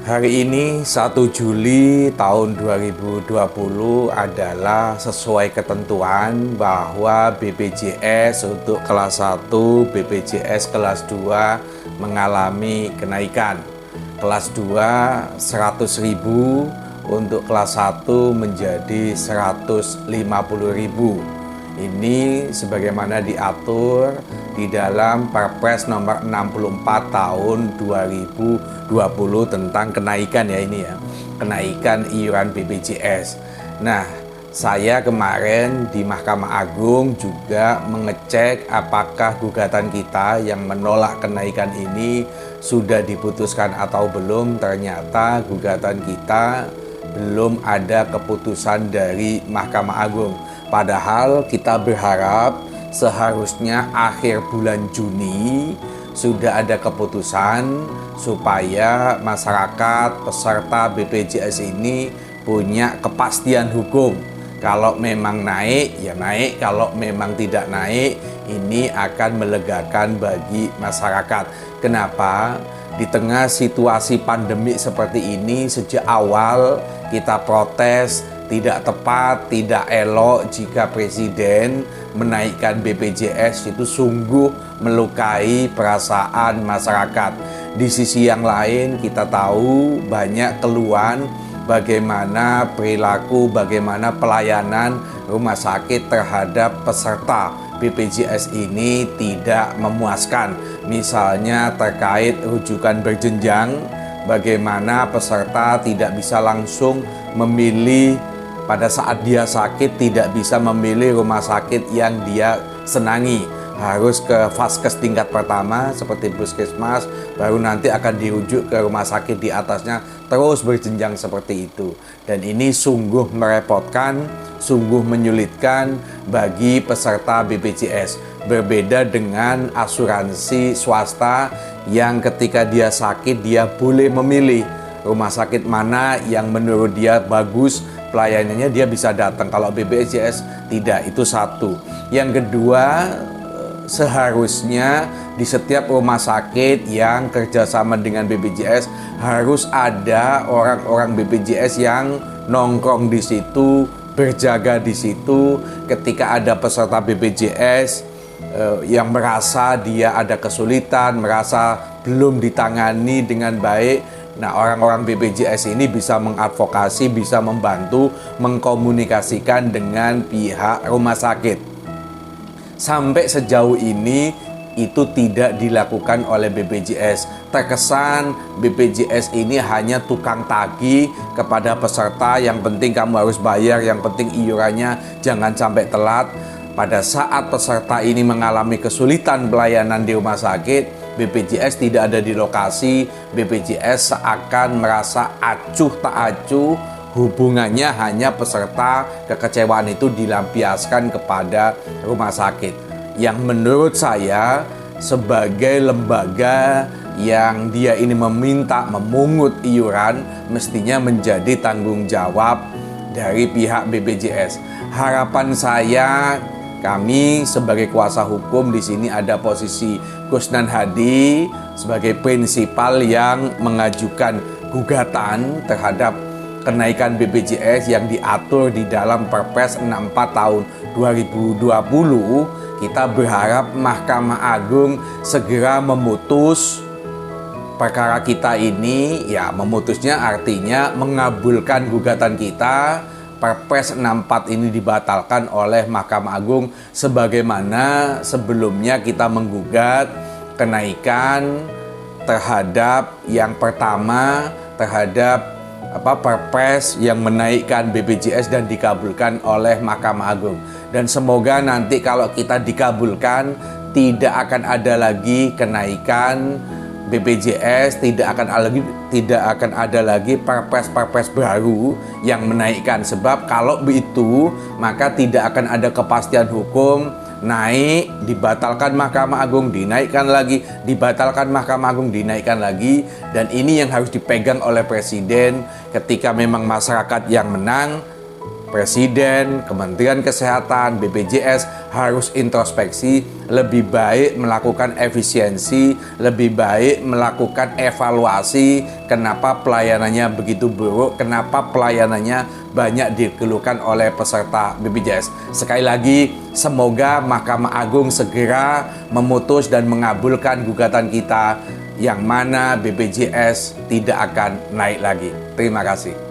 Hari ini 1 Juli tahun 2020 adalah sesuai ketentuan bahwa BPJS untuk kelas 1, BPJS kelas 2 mengalami kenaikan. Kelas 2 100.000, untuk kelas 1 menjadi 150.000. Ini sebagaimana diatur di dalam Perpres nomor 64 tahun 2020 tentang kenaikan kenaikan iuran BPJS. Nah, saya kemarin di Mahkamah Agung juga mengecek apakah gugatan kita yang menolak kenaikan ini sudah diputuskan atau belum. Ternyata gugatan kita belum ada keputusan dari Mahkamah Agung. Padahal kita berharap seharusnya akhir bulan Juni sudah ada keputusan supaya masyarakat peserta BPJS ini punya kepastian hukum. Kalau memang naik, ya naik. Kalau memang tidak naik, ini akan melegakan bagi masyarakat. Kenapa? Di tengah situasi pandemi seperti ini, sejak awal kita protes. Tidak tepat, tidak elok jika Presiden menaikkan BPJS, itu sungguh melukai perasaan masyarakat. Di sisi yang lain kita tahu banyak keluhan bagaimana perilaku, bagaimana pelayanan rumah sakit terhadap peserta BPJS ini tidak memuaskan. Misalnya terkait rujukan berjenjang, bagaimana peserta tidak bisa langsung memilih pada saat dia sakit, tidak bisa memilih rumah sakit yang dia senangi. Harus ke vaskes tingkat pertama seperti puskesmas, baru nanti akan dirujuk ke rumah sakit di atasnya, terus berjenjang seperti itu. Dan ini sungguh merepotkan, sungguh menyulitkan bagi peserta BPJS. Berbeda dengan asuransi swasta yang ketika dia sakit, dia boleh memilih rumah sakit mana yang menurut dia bagus pelayanannya, dia bisa datang. Kalau BPJS tidak, itu satu. Yang kedua, seharusnya di setiap rumah sakit yang kerjasama dengan BPJS harus ada orang-orang BPJS yang nongkrong di situ, berjaga di situ ketika ada peserta BPJS yang merasa dia ada kesulitan, merasa belum ditangani dengan baik. Nah, orang-orang BPJS ini bisa mengadvokasi, bisa membantu, mengkomunikasikan dengan pihak rumah sakit. Sampai sejauh ini itu tidak dilakukan oleh BPJS. Terkesan BPJS ini hanya tukang tagih kepada peserta, yang penting kamu harus bayar, yang penting iurannya jangan sampai telat. Pada saat peserta ini mengalami kesulitan pelayanan di rumah sakit, BPJS tidak ada di lokasi. BPJS seakan merasa acuh tak acuh, hubungannya hanya peserta, kekecewaan itu dilampiaskan kepada rumah sakit. Yang menurut saya sebagai lembaga yang dia ini meminta memungut iuran, mestinya menjadi tanggung jawab dari pihak BPJS. Harapan saya, kami sebagai kuasa hukum di sini ada posisi Kusnan Hadi sebagai prinsipal yang mengajukan gugatan terhadap kenaikan BPJS yang diatur di dalam Perpres 64 tahun 2020. Kita berharap Mahkamah Agung segera memutus perkara kita ini. Ya, memutusnya artinya mengabulkan gugatan kita. Perpres 64 ini dibatalkan oleh Mahkamah Agung, sebagaimana sebelumnya kita menggugat kenaikan terhadap yang pertama, terhadap Perpres yang menaikkan BPJS dan dikabulkan oleh Mahkamah Agung. Dan semoga nanti kalau kita dikabulkan, tidak akan ada lagi kenaikan BPJS, tidak akan ada lagi perpres baru yang menaikkan. Sebab kalau begitu, maka tidak akan ada kepastian hukum. Naik, dibatalkan Mahkamah Agung, dinaikkan lagi, dibatalkan Mahkamah Agung, dinaikkan lagi. Dan ini yang harus dipegang oleh Presiden. Ketika memang masyarakat yang menang, Presiden, Kementerian Kesehatan, BPJS harus introspeksi, lebih baik melakukan efisiensi, lebih baik melakukan evaluasi kenapa pelayanannya begitu buruk, kenapa pelayanannya banyak dikeluhkan oleh peserta BPJS. Sekali lagi, semoga Mahkamah Agung segera memutus dan mengabulkan gugatan kita yang mana BPJS tidak akan naik lagi. Terima kasih.